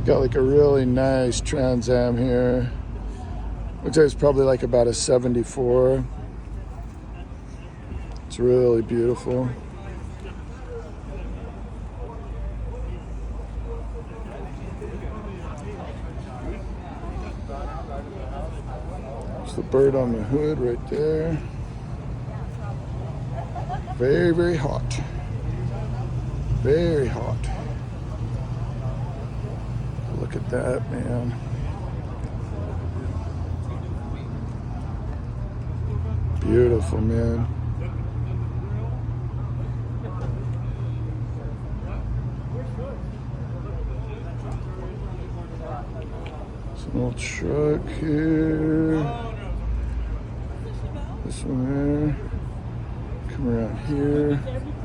Got like a really nice Trans Am here. Looks like it's probably like about a 74. It's really beautiful. There's the bird on the hood right there. Very, very hot. Very hot. Look at that, man. Beautiful, man. Some old truck here. This one there. Come around here.